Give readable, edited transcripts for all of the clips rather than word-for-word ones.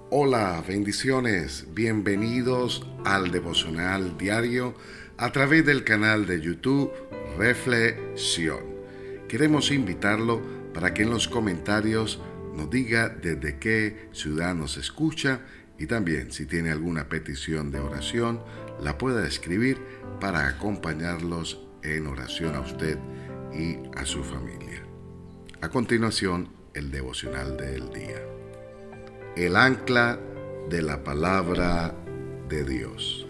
Hola, bendiciones, bienvenidos al devocional diario a través del canal de YouTube Reflexión. Queremos invitarlo para que en los comentarios nos diga desde qué ciudad nos escucha y también si tiene alguna petición de oración la pueda escribir para acompañarlos en oración a usted y a su familia. A continuación, el devocional del día. El ancla de la palabra de Dios.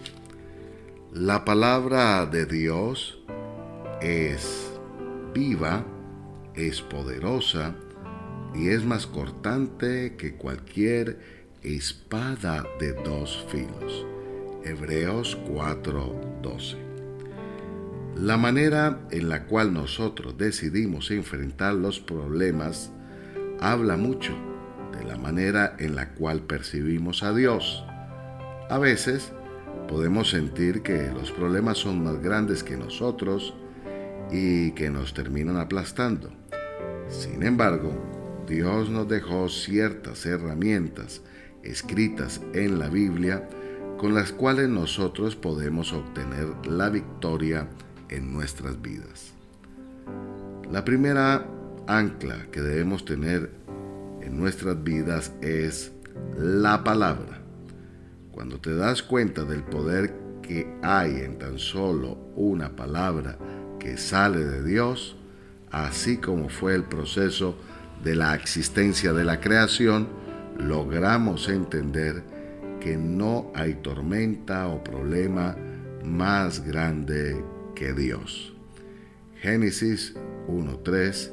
La palabra de Dios es viva, es poderosa y es más cortante que cualquier espada de dos filos. Hebreos 4:12. La manera en la cual nosotros decidimos enfrentar los problemas habla mucho de la manera en la cual percibimos a Dios. A veces podemos sentir que los problemas son más grandes que nosotros y que nos terminan aplastando. Sin embargo, Dios nos dejó ciertas herramientas escritas en la Biblia con las cuales nosotros podemos obtener la victoria en nuestras vidas. La primera ancla que debemos tener en nuestras vidas es la palabra. Cuando te das cuenta del poder que hay en tan solo una palabra que sale de Dios, así como fue el proceso de la existencia de la creación, logramos entender que no hay tormenta o problema más grande que Dios. Génesis 1:3,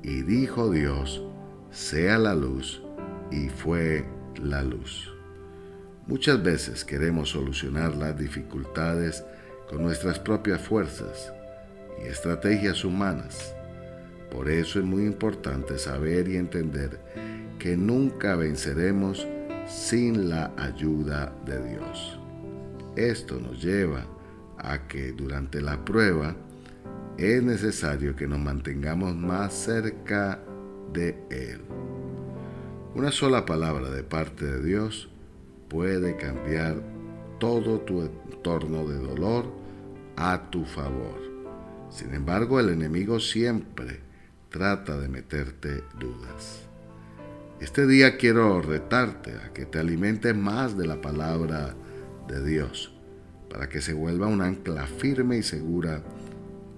y dijo Dios: sea la luz, y fue la luz. Muchas veces queremos solucionar las dificultades con nuestras propias fuerzas y estrategias humanas. Por eso es muy importante saber y entender que nunca venceremos sin la ayuda de Dios. Esto nos lleva a que durante la prueba es necesario que nos mantengamos más cerca de Él. Una sola palabra de parte de Dios puede cambiar todo tu entorno de dolor a tu favor. Sin embargo, el enemigo siempre trata de meterte dudas. Este día quiero retarte a que te alimentes más de la palabra de Dios para que se vuelva un ancla firme y segura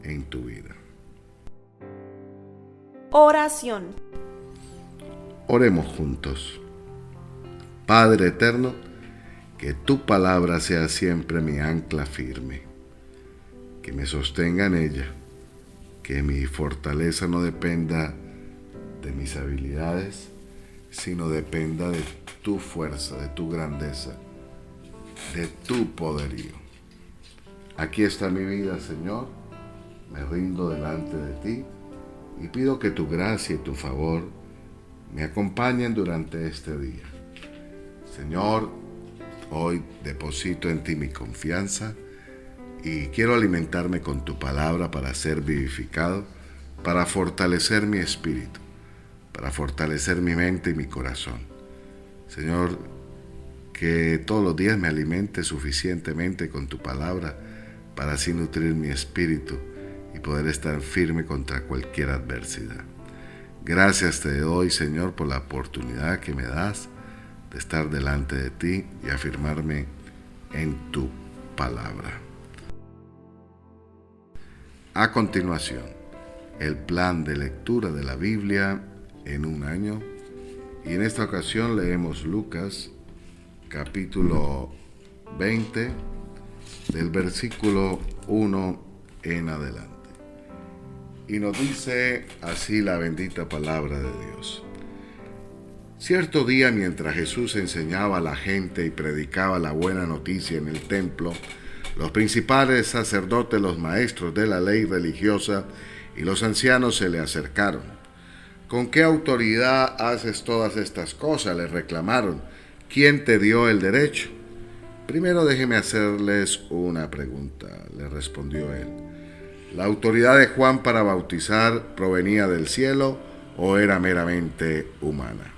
en tu vida. Oración. Oremos juntos. Padre eterno, que tu palabra sea siempre mi ancla firme, que me sostenga en ella, que mi fortaleza no dependa de mis habilidades, sino dependa de tu fuerza, de tu grandeza, de tu poderío. Aquí está mi vida, Señor, me rindo delante de ti y pido que tu gracia y tu favor me acompañen durante este día. Señor, hoy deposito en ti mi confianza y quiero alimentarme con tu palabra para ser vivificado, para fortalecer mi espíritu, para fortalecer mi mente y mi corazón. Señor, que todos los días me alimente suficientemente con tu palabra para así nutrir mi espíritu y poder estar firme contra cualquier adversidad. Gracias te doy, Señor, por la oportunidad que me das de estar delante de ti y afirmarme en tu palabra. A continuación, el plan de lectura de la Biblia en un año. Y en esta ocasión leemos Lucas, capítulo 20, del versículo 1 en adelante. Y nos dice así la bendita palabra de Dios. Cierto día, mientras Jesús enseñaba a la gente y predicaba la buena noticia en el templo, los principales sacerdotes, los maestros de la ley religiosa y los ancianos se le acercaron. ¿Con qué autoridad haces todas estas cosas?, le reclamaron. ¿Quién te dio el derecho? Primero déjeme hacerles una pregunta, le respondió él. ¿La autoridad de Juan para bautizar provenía del cielo o era meramente humana?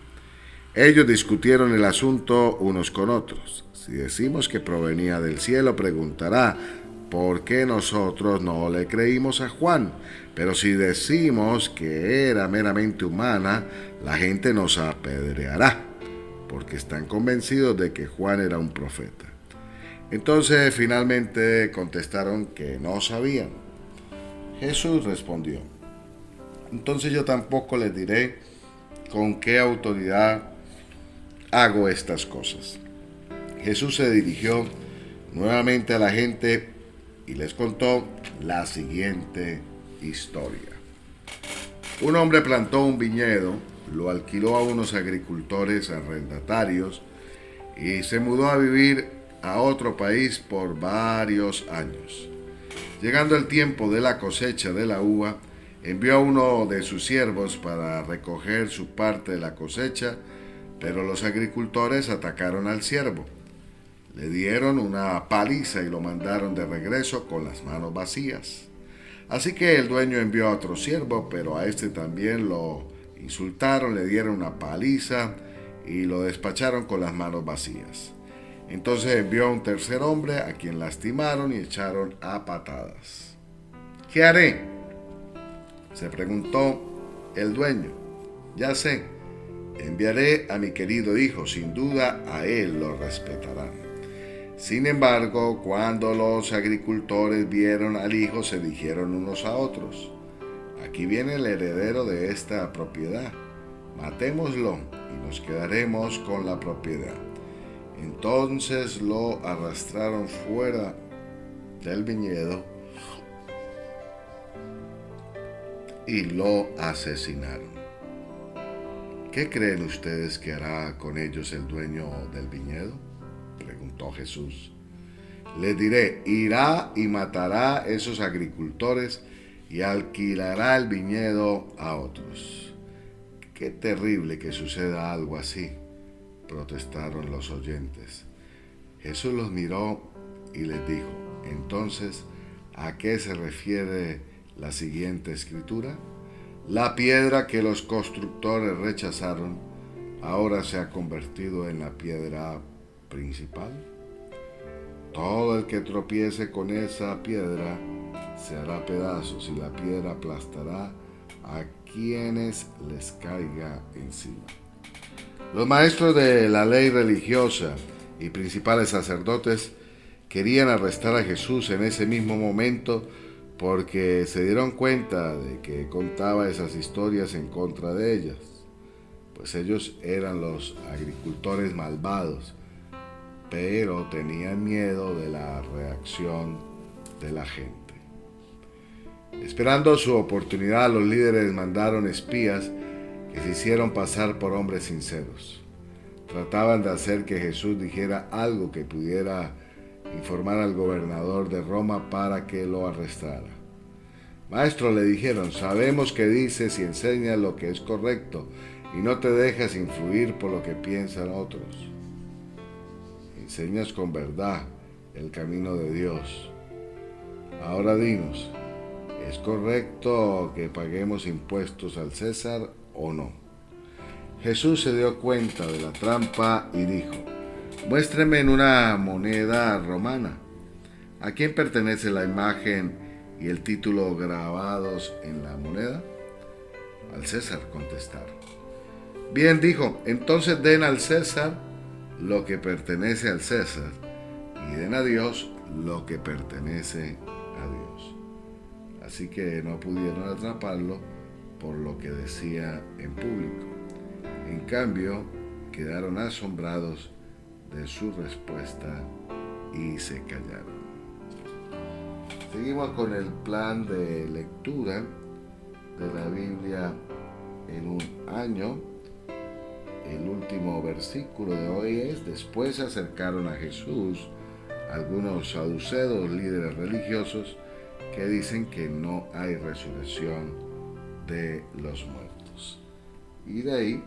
Ellos discutieron el asunto unos con otros. Si decimos que provenía del cielo, preguntará, ¿por qué nosotros no le creímos a Juan? Pero si decimos que era meramente humana, la gente nos apedreará, porque están convencidos de que Juan era un profeta. Entonces finalmente contestaron que no sabían. Jesús respondió, entonces yo tampoco les diré con qué autoridad hago estas cosas. Jesús se dirigió nuevamente a la gente y les contó la siguiente historia. Un hombre plantó un viñedo, lo alquiló a unos agricultores arrendatarios y se mudó a vivir a otro país por varios años. Llegando el tiempo de la cosecha de la uva, envió a uno de sus siervos para recoger su parte de la cosecha, pero los agricultores atacaron al siervo. Le dieron una paliza y lo mandaron de regreso con las manos vacías. Así que el dueño envió a otro siervo, pero a este también lo insultaron, le dieron una paliza y lo despacharon con las manos vacías. Entonces envió a un tercer hombre a quien lastimaron y echaron a patadas. ¿Qué haré?, se preguntó el dueño. Ya sé, enviaré a mi querido hijo, sin duda a él lo respetarán. Sin embargo, cuando los agricultores vieron al hijo, se dijeron unos a otros, aquí viene el heredero de esta propiedad, matémoslo y nos quedaremos con la propiedad. Entonces lo arrastraron fuera del viñedo y lo asesinaron. ¿Qué creen ustedes que hará con ellos el dueño del viñedo?, preguntó Jesús. Les diré, irá y matará a esos agricultores y alquilará el viñedo a otros. Qué terrible que suceda algo así, protestaron los oyentes. Jesús los miró y les dijo, entonces, ¿a qué se refiere la siguiente escritura? La piedra que los constructores rechazaron ahora se ha convertido en la piedra principal. Todo el que tropiece con esa piedra se hará pedazos y la piedra aplastará a quienes les caiga encima. Los maestros de la ley religiosa y principales sacerdotes querían arrestar a Jesús en ese mismo momento porque se dieron cuenta de que contaba esas historias en contra de ellas, pues ellos eran los agricultores malvados, pero tenían miedo de la reacción de la gente. Esperando su oportunidad, los líderes mandaron espías que se hicieron pasar por hombres sinceros. Trataban de hacer que Jesús dijera algo que pudiera informar al gobernador de Roma para que lo arrestara. Maestro, le dijeron, sabemos que dices y enseñas lo que es correcto y no te dejas influir por lo que piensan otros. Enseñas con verdad el camino de Dios. Ahora dinos, ¿es correcto que paguemos impuestos al César o no? Jesús se dio cuenta de la trampa y dijo, muéstreme en una moneda romana. ¿A quién pertenece la imagen y el título grabados en la moneda? Al César, contestaron. Bien, dijo, entonces den al César lo que pertenece al César y den a Dios lo que pertenece a Dios. Así que no pudieron atraparlo por lo que decía en público. En cambio, quedaron asombrados de su respuesta y se callaron. Seguimos con el plan de lectura de la Biblia en un año. El último versículo de hoy es, después se acercaron a Jesús algunos saduceos, líderes religiosos, que dicen que no hay resurrección de los muertos. Y de ahí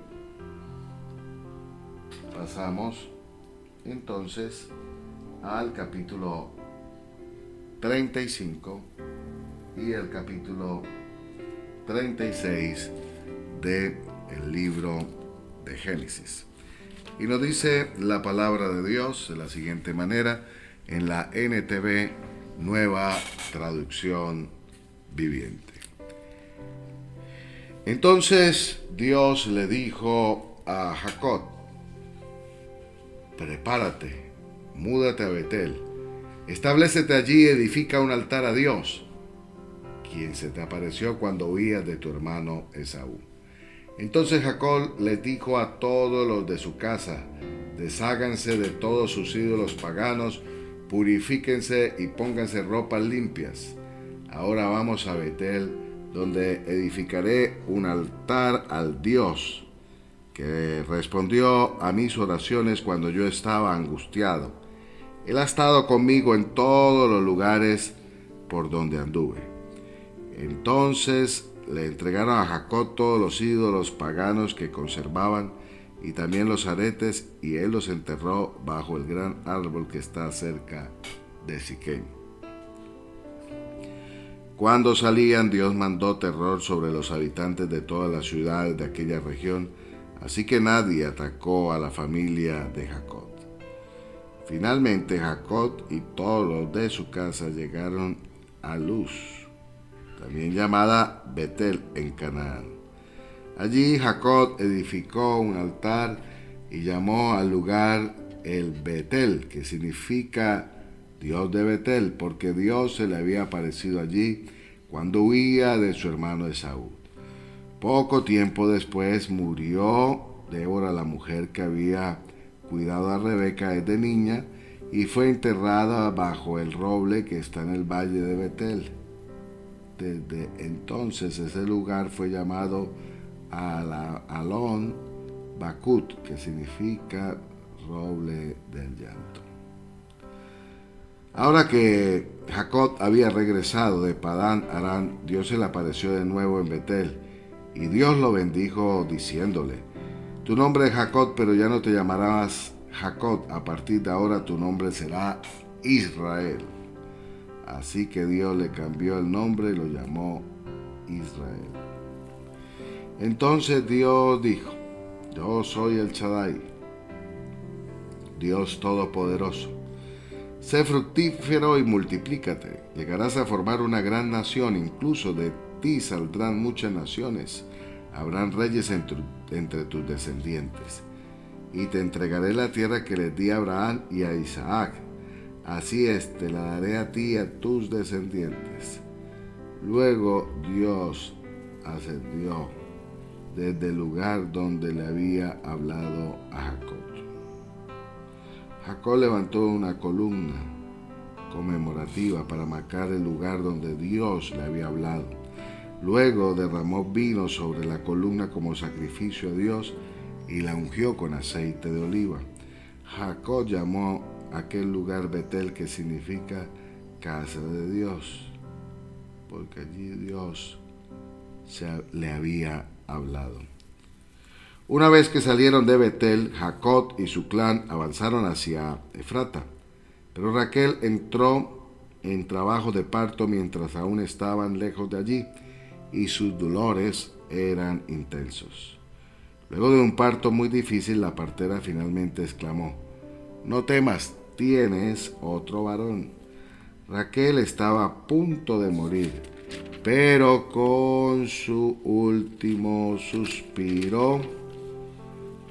pasamos entonces al capítulo 35 y el capítulo 36 del libro de Génesis. Y nos dice la palabra de Dios de la siguiente manera en la NTV, Nueva Traducción Viviente. Entonces Dios le dijo a Jacob: prepárate, múdate a Betel, establécete allí y edifica un altar a Dios, quien se te apareció cuando huías de tu hermano Esaú. Entonces Jacob les dijo a todos los de su casa: desháganse de todos sus ídolos paganos, purifíquense y pónganse ropas limpias. Ahora vamos a Betel, donde edificaré un altar al Dios que respondió a mis oraciones cuando yo estaba angustiado. Él ha estado conmigo en todos los lugares por donde anduve. Entonces le entregaron a Jacob todos los ídolos paganos que conservaban y también los aretes, y él los enterró bajo el gran árbol que está cerca de Siquem. Cuando salían, Dios mandó terror sobre los habitantes de todas las ciudades de aquella región, así que nadie atacó a la familia de Jacob. Finalmente Jacob y todos los de su casa llegaron a Luz, también llamada Betel, en Canaán. Allí Jacob edificó un altar y llamó al lugar el Betel, que significa Dios de Betel, porque Dios se le había aparecido allí cuando huía de su hermano Esaú. Poco tiempo después murió Débora, la mujer que había cuidado a Rebeca desde niña, y fue enterrada bajo el roble que está en el valle de Betel. Desde entonces ese lugar fue llamado Alon Bakut, que significa roble del llanto. Ahora que Jacob había regresado de Padán Aram, Dios se le apareció de nuevo en Betel, y Dios lo bendijo diciéndole: tu nombre es Jacob, pero ya no te llamarás Jacob, a partir de ahora tu nombre será Israel. Así que Dios le cambió el nombre y lo llamó Israel. Entonces Dios dijo: yo soy el Shaddai, Dios Todopoderoso. Sé fructífero y multiplícate. Llegarás a formar una gran nación, incluso de ti saldrán muchas naciones. Habrán reyes entre tus descendientes. Y te entregaré la tierra que les di a Abraham y a Isaac. Así es, te la daré a ti y a tus descendientes. Luego Dios ascendió desde el lugar donde le había hablado a Jacob. Jacob levantó una columna conmemorativa para marcar el lugar donde Dios le había hablado. Luego derramó vino sobre la columna como sacrificio a Dios y la ungió con aceite de oliva. Jacob llamó aquel lugar Betel, que significa casa de Dios, porque allí Dios le había hablado. Una vez que salieron de Betel, Jacob y su clan avanzaron hacia Efrata, pero Raquel entró en trabajo de parto mientras aún estaban lejos de allí, y sus dolores eran intensos. Luego de un parto muy difícil, la partera finalmente exclamó: no temas, tienes otro varón. Raquel estaba a punto de morir, pero con su último suspiro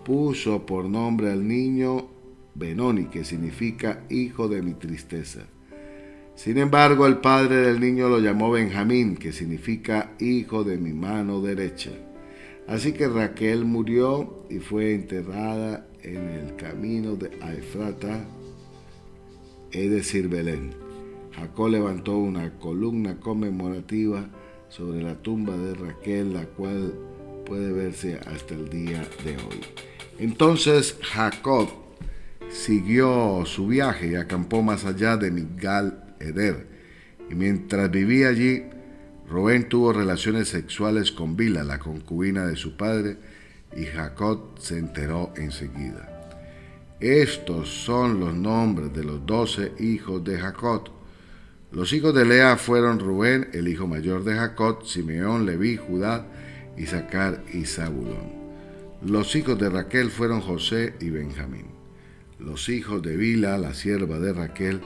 puso por nombre al niño Benoni, que significa hijo de mi tristeza. Sin embargo, el padre del niño lo llamó Benjamín, que significa hijo de mi mano derecha. Así que Raquel murió y fue enterrada en el camino de Efrata, es decir, Belén. Jacob levantó una columna conmemorativa sobre la tumba de Raquel, la cual puede verse hasta el día de hoy. Entonces Jacob siguió su viaje y acampó más allá de Migdal Eder. Y mientras vivía allí, Rubén tuvo relaciones sexuales con Bila, la concubina de su padre, y Jacob se enteró enseguida. Estos son los nombres de los 12 hijos de Jacob. Los hijos de Lea fueron Rubén, el hijo mayor de Jacob, Simeón, Leví, Judá, Isaacar y Zabulón. Los hijos de Raquel fueron José y Benjamín. Los hijos de Bila, la sierva de Raquel,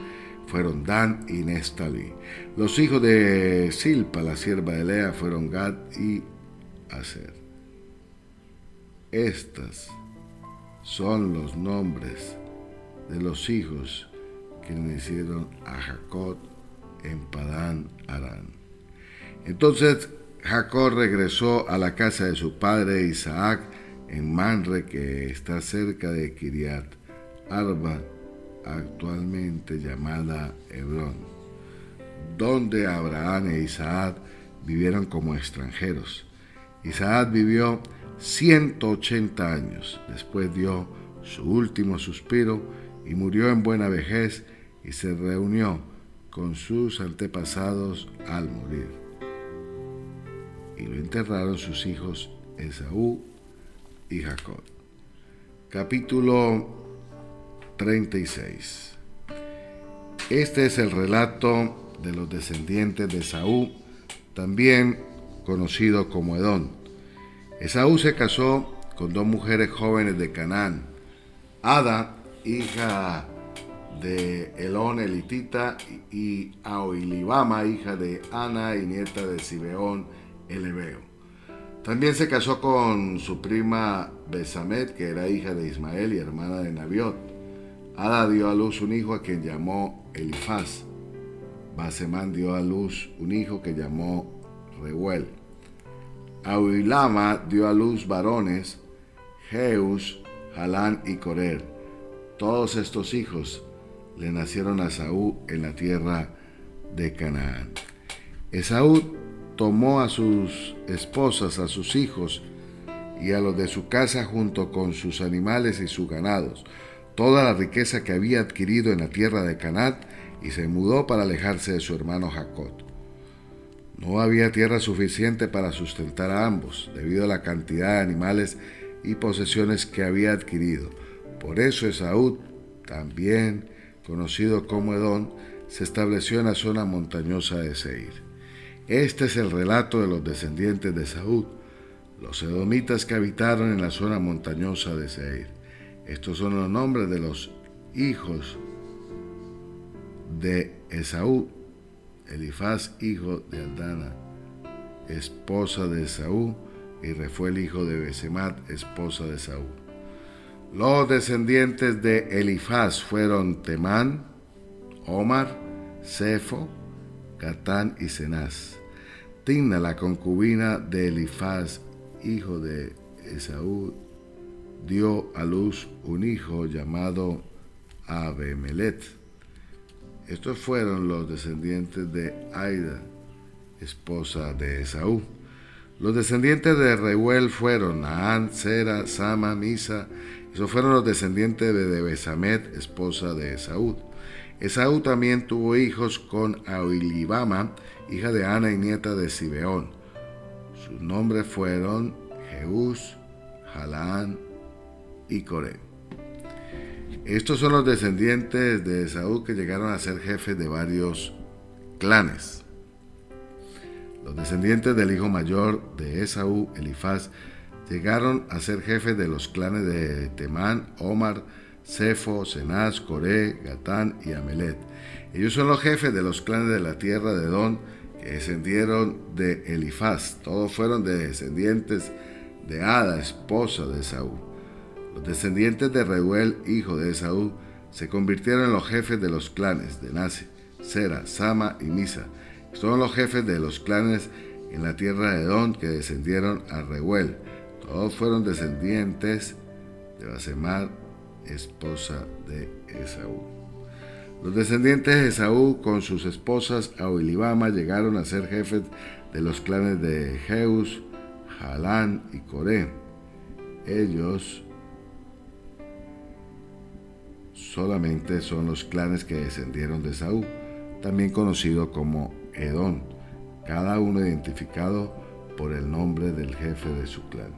fueron Dan y Nestalí. Los hijos de Silpa, la sierva de Lea, fueron Gad y Aser. Estas son los nombres de los hijos que nacieron a Jacob en Padán Aram. Entonces Jacob regresó a la casa de su padre Isaac en Manre, que está cerca de Kiriat Arba, actualmente llamada Hebrón, donde Abraham e Isaac vivieron como extranjeros. Isaac vivió 180 años, después dio su último suspiro y murió en buena vejez, y se reunió con sus antepasados al morir. Y lo enterraron sus hijos Esaú y Jacob. Capítulo 36. Este es el relato de los descendientes de Esaú, también conocido como Edom. Esaú se casó con dos mujeres jóvenes de Canaán: Ada, hija de Elón elitita, y Aholibama, hija de Ana y nieta de Zibeón el Heveo. También se casó con su prima Besamet, que era hija de Ismael y hermana de Nabiot. Ada dio a luz un hijo a quien llamó Elifaz. Basemán dio a luz un hijo que llamó Reuel. Aholibama dio a luz varones, Jeús, Jalán y Corer. Todos estos hijos le nacieron a Esaú en la tierra de Canaán. Esaú tomó a sus esposas, a sus hijos y a los de su casa, junto con sus animales y sus ganados, toda la riqueza que había adquirido en la tierra de Canaán, y se mudó para alejarse de su hermano Jacob. No había tierra suficiente para sustentar a ambos, debido a la cantidad de animales y posesiones que había adquirido. Por eso Esaú, también conocido como Edom, se estableció en la zona montañosa de Seir. Este es el relato de los descendientes de Esaú, los edomitas que habitaron en la zona montañosa de Seir. Estos son los nombres de los hijos de Esaú: Elifaz, hijo de Aldana, esposa de Esaú, y Refuel, hijo de Besemat, esposa de Esaú. Los descendientes de Elifaz fueron Temán, Omar, Sefo, Gatán y Cenaz. Timna, la concubina de Elifaz, hijo de Esaú, dio a luz un hijo llamado Abemelet. Estos fueron los descendientes de Aida, esposa de Esaú. Los descendientes de Reuel fueron Naán, Sera, Sama, Misa. Esos fueron los descendientes de Besamet, esposa de Esaú. Esaú también tuvo hijos con Aholibama, hija de Ana y nieta de Zibeón. Sus nombres fueron Jeús, Jalán y Coré. Estos son los descendientes de Esaú que llegaron a ser jefes de varios clanes. Los descendientes del hijo mayor de Esaú, Elifaz, llegaron a ser jefes de los clanes de Temán, Omar, Sefo, Cenaz, Coré, Gatán y Amelet. Ellos son los jefes de los clanes de la tierra de Edom, que descendieron de Elifaz. Todos fueron descendientes de Ada, esposa de Esaú. Los descendientes de Reuel, hijo de Esaú, se convirtieron en los jefes de los clanes de Nase, Sera, Sama y Misa. Son los jefes de los clanes en la tierra de Edom que descendieron a Reuel. Todos fueron descendientes de Basemar, esposa de Esaú. Los descendientes de Esaú con sus esposas Aholibama llegaron a ser jefes de los clanes de Jeús, Jalán y Coré. Ellos solamente son los clanes que descendieron de Esaú, también conocido como Edom, cada uno identificado por el nombre del jefe de su clan.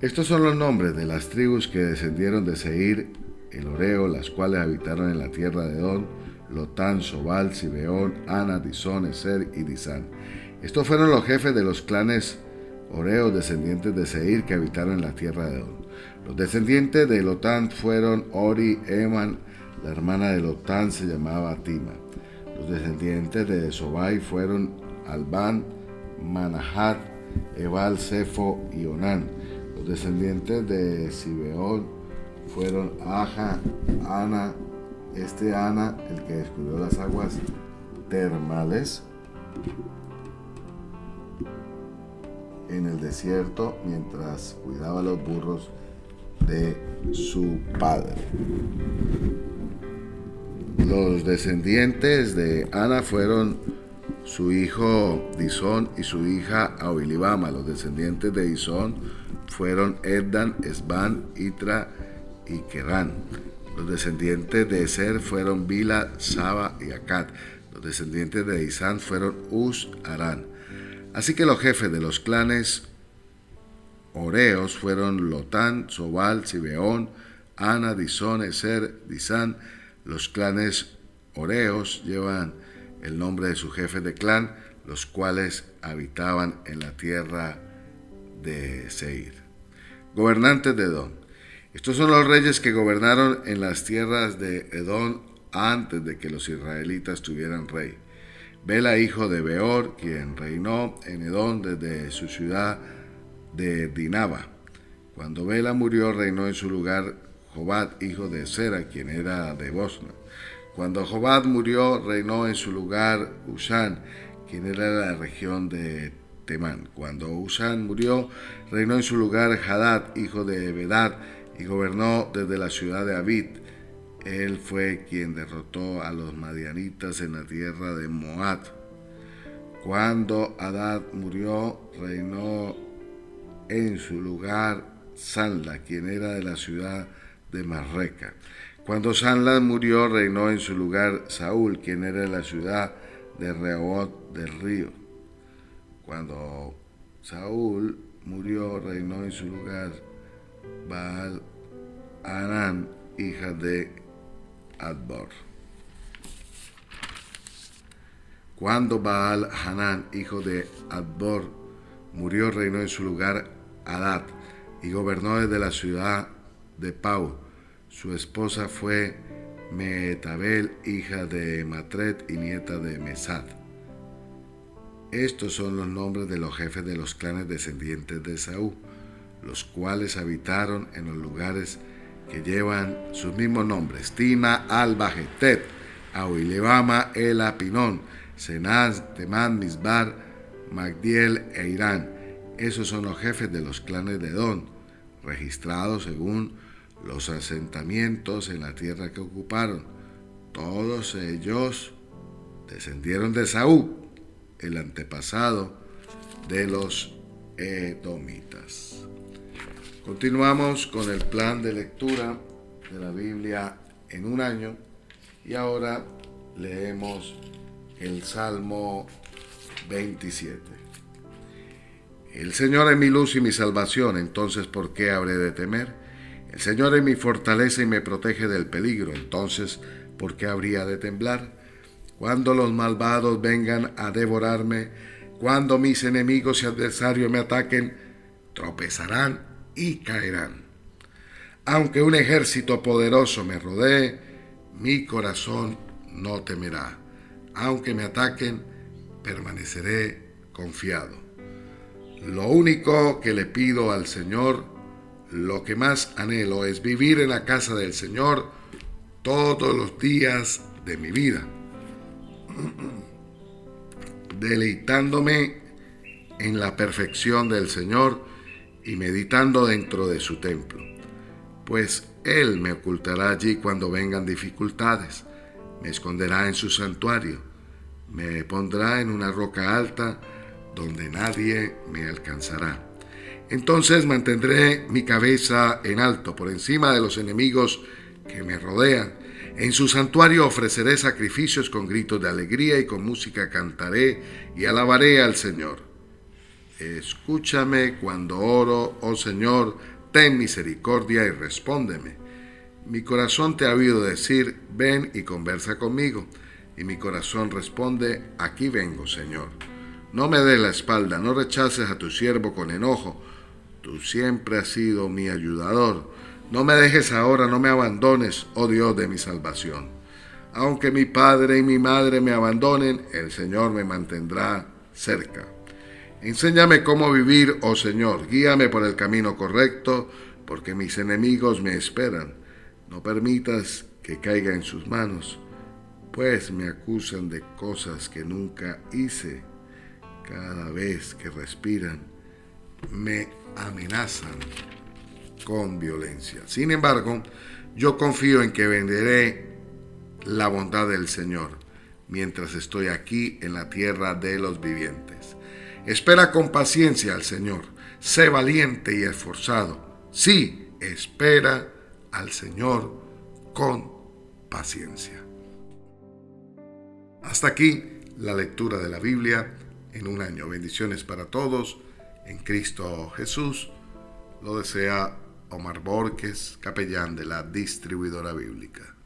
Estos son los nombres de las tribus que descendieron de Seir, el Oreo, las cuales habitaron en la tierra de Edom: Lotán, Sobal, Zibeón, Ana, Disón, Eser y Disán. Estos fueron los jefes de los clanes Oreos, descendientes de Seir, que habitaron en la tierra de Edom. Los descendientes de Lotán fueron Ori, Eman, la hermana de Lotán se llamaba Tima. Los descendientes de Sobai fueron Albán, Manahat, Ebal, Sefo y Onán. Los descendientes de Sibeón fueron Aja, Ana, Ana, el que descubrió las aguas termales en el desierto mientras cuidaba los burros de su padre. Los descendientes de Ana fueron su hijo Disón y su hija Aholibama. Los descendientes de Disón fueron Eddan, Esban, Itra y Kerán. Los descendientes de Eser fueron Bila, Saba y Acat. Los descendientes de Disán fueron Uz, Arán. Así que los jefes de los clanes Oreos fueron Lotán, Sobal, Sibeón, Ana, Disón, Eser, Disán. Los clanes Oreos llevan el nombre de sus jefes de clan, los cuales habitaban en la tierra de Seir. Gobernantes de Edom. Estos son los reyes que gobernaron en las tierras de Edom antes de que los israelitas tuvieran rey. Bela, hijo de Beor, quien reinó en Edom desde su ciudad de Dinaba. Cuando Bela murió, reinó en su lugar Jobad, hijo de Sera, quien era de Bosna. Cuando Jobad murió, reinó en su lugar Usán, quien era de la región de Temán. Cuando Usán murió, reinó en su lugar Hadad, hijo de Bedad, y gobernó desde la ciudad de Abid. Él fue quien derrotó a los madianitas en la tierra de Moab. Cuando Hadad murió, reinó en su lugar Sanla, quien era de la ciudad de Marreca. Cuando Sanla murió, reinó en su lugar Saúl, quien era de la ciudad de Rehoboth del río. Cuando Saúl murió, reinó en su lugar Baal Hanán, hija de Adbor. Cuando Baal Hanán, hijo de Adbor, murió, reinó en su lugar Hadad y gobernó desde la ciudad de Pau. Su esposa fue Mehetabel, hija de Matred y nieta de Mesad. Estos son los nombres de los jefes de los clanes descendientes de Esaú, los cuales habitaron en los lugares que llevan sus mismos nombres: Tina, Alba, Jetet, Aholibama, Ela, Pinón, Cenaz, Temán, Misbar, Magdiel e Irán. Esos son los jefes de los clanes de Edom, registrados según los asentamientos en la tierra que ocuparon. Todos ellos descendieron de Esaú, el antepasado de los edomitas. Continuamos con el plan de lectura de la Biblia en un año y ahora leemos el Salmo 27. El Señor es mi luz y mi salvación, entonces ¿por qué habré de temer? El Señor es mi fortaleza y me protege del peligro, entonces ¿por qué habría de temblar? Cuando los malvados vengan a devorarme, cuando mis enemigos y adversarios me ataquen, tropezarán y caerán. Aunque un ejército poderoso me rodee, mi corazón no temerá. Aunque me ataquen, permaneceré confiado. Lo único que le pido al Señor, lo que más anhelo, es vivir en la casa del Señor todos los días de mi vida, deleitándome en la perfección del Señor y meditando dentro de su templo, pues Él me ocultará allí cuando vengan dificultades, me esconderá en su santuario, me pondrá en una roca alta donde nadie me alcanzará. Entonces mantendré mi cabeza en alto por encima de los enemigos que me rodean. En su santuario ofreceré sacrificios con gritos de alegría y con música cantaré y alabaré al Señor. Escúchame cuando oro, oh Señor, ten misericordia y respóndeme. Mi corazón te ha oído decir, ven y conversa conmigo. Y mi corazón responde, aquí vengo, Señor. no me des la espalda, no rechaces a tu siervo con enojo. Tú siempre has sido mi ayudador. No me dejes ahora, no me abandones, oh Dios de mi salvación. Aunque mi padre y mi madre me abandonen, el Señor me mantendrá cerca. Enséñame cómo vivir, oh Señor, guíame por el camino correcto, porque mis enemigos me esperan. No permitas que caiga en sus manos, pues me acusan de cosas que nunca hice. Cada vez que respiran, me amenazan con violencia. Sin embargo, yo confío en que venderé la bondad del Señor mientras estoy aquí en la tierra de los vivientes. Espera con paciencia al Señor. Sé valiente y esforzado. Sí, espera al Señor con paciencia. Hasta aquí la lectura de la Biblia en un año. Bendiciones para todos en Cristo Jesús. Lo desea Omar Borges, capellán de la Distribuidora Bíblica.